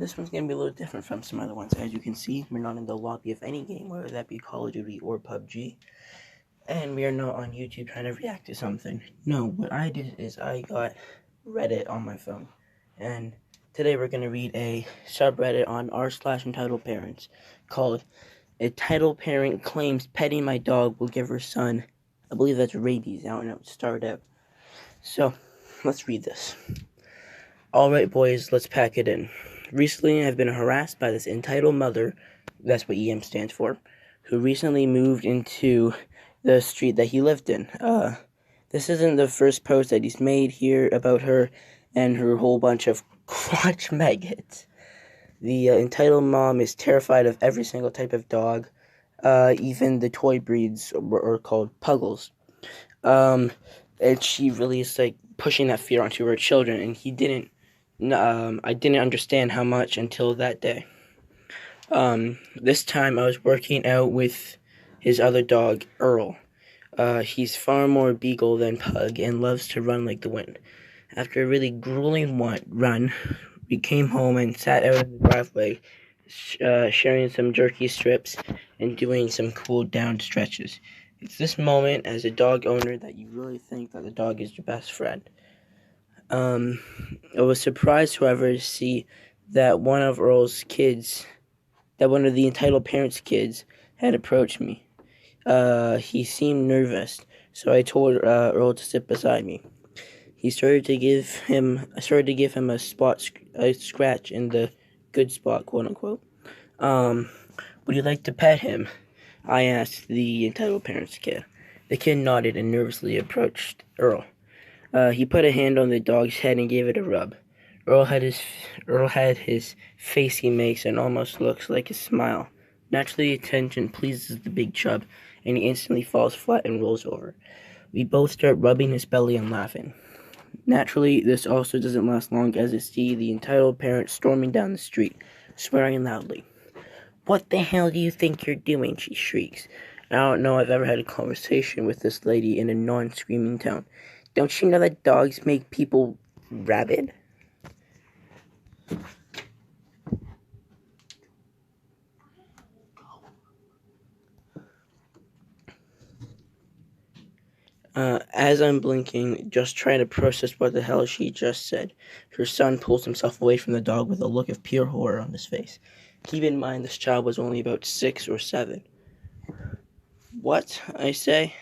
This one's going to be a little different from some other ones. As you can see, we're not in the lobby of any game, whether that be Call of Duty or PUBG. And we are not on YouTube trying to react to something. No, what I did is I got Reddit on my phone. And today we're going to read a subreddit on r/entitled parents called "Entitled Parent Claims Petting My Dog Will Give Her Son," I believe that's rabies. I don't know. It started out. So, let's read this. Alright, boys, let's pack it in. Recently, I've been harassed by this entitled mother, that's what EM stands for, who recently moved into the street that he lived in. This isn't the first post that he's made here about her and her whole bunch of crotch maggots. The entitled mom is terrified of every single type of dog. Even the toy breeds are called puggles. And she really is like pushing that fear onto her children, and I didn't understand how much until that day. This time I was working out with his other dog, Earl. He's far more beagle than pug and loves to run like the wind. After a really grueling run, we came home and sat out in the driveway, sharing some jerky strips and doing some cool down stretches. It's this moment as a dog owner that you really think that the dog is your best friend. I was surprised, however, to see that one of the entitled parents' kids had approached me. He seemed nervous, so I told Earl to sit beside me. I started to give him a scratch in the good spot, quote unquote. Would you like to pet him? I asked the entitled parents' kid. The kid nodded and nervously approached Earl. He put a hand on the dog's head and gave it a rub. Earl had his face he makes and almost looks like a smile. Naturally, attention pleases the big chub, and he instantly falls flat and rolls over. We both start rubbing his belly and laughing. Naturally, this also doesn't last long, as I see the entitled parent storming down the street, swearing loudly. "What the hell do you think you're doing?" she shrieks. I don't know I've ever had a conversation with this lady in a non-screaming tone. Don't you know that dogs make people rabid? As I'm blinking, just trying to process what the hell she just said, her son pulls himself away from the dog with a look of pure horror on his face. Keep in mind this child was only about 6 or 7. What? I say.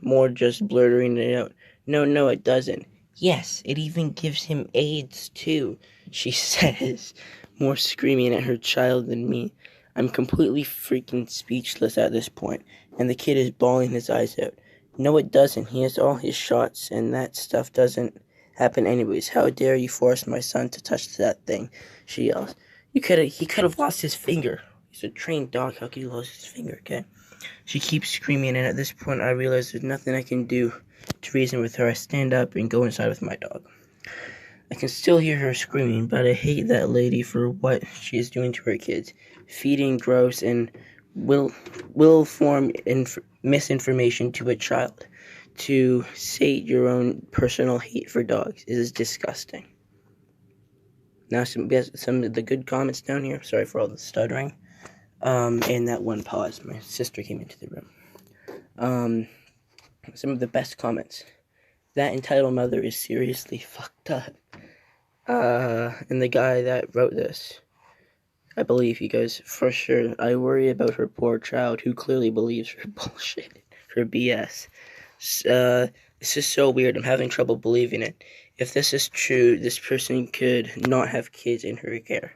More just blurting it out. No, it doesn't. Yes, it even gives him AIDS, too, she says, more screaming at her child than me. I'm completely freaking speechless at this point, and the kid is bawling his eyes out. No, it doesn't. He has all his shots, and that stuff doesn't happen anyways. How dare you force my son to touch that thing, she yells. He could have lost his finger. He's a trained dog. How could he lose his finger, okay? She keeps screaming, and at this point I realize there's nothing I can do to reason with her. I stand up and go inside with my dog. I can still hear her screaming, but I hate that lady for what she is doing to her kids. Feeding gross and will form misinformation to a child. To sate your own personal hate for dogs is disgusting. Now some of the good comments down here. Sorry for all the stuttering. And that one pause. My sister came into the room. Some of the best comments. That entitled mother is seriously fucked up. And the guy that wrote this, I believe he goes, for sure, I worry about her poor child who clearly believes her bullshit, her BS. This is so weird. I'm having trouble believing it. If this is true, this person could not have kids in her care.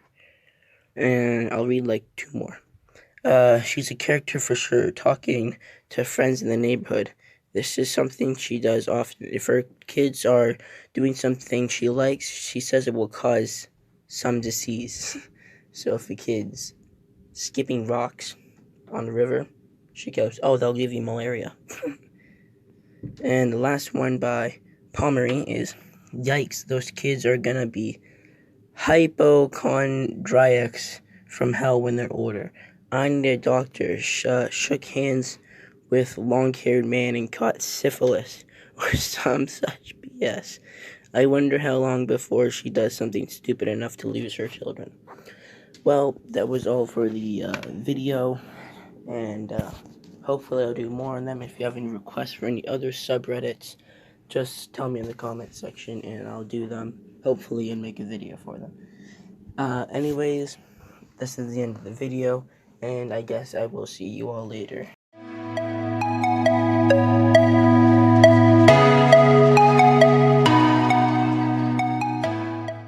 And I'll read like 2 more. She's a character for sure, talking to friends in the neighborhood. This is something she does often. If her kids are doing something she likes, she says it will cause some disease. So if the kid's skipping rocks on the river, she goes, oh, they'll give you malaria. And the last one by Pomery is, yikes, those kids are gonna be hypochondriacs from hell when they're older. I need a doctor. Shook hands with long-haired man and caught syphilis or some such BS. I wonder how long before she does something stupid enough to lose her children. Well, that was all for the video, and hopefully I'll do more on them. If you have any requests for any other subreddits, just tell me in the comment section, and I'll do them, hopefully, and make a video for them. Anyways, this is the end of the video, and I guess I will see you all later.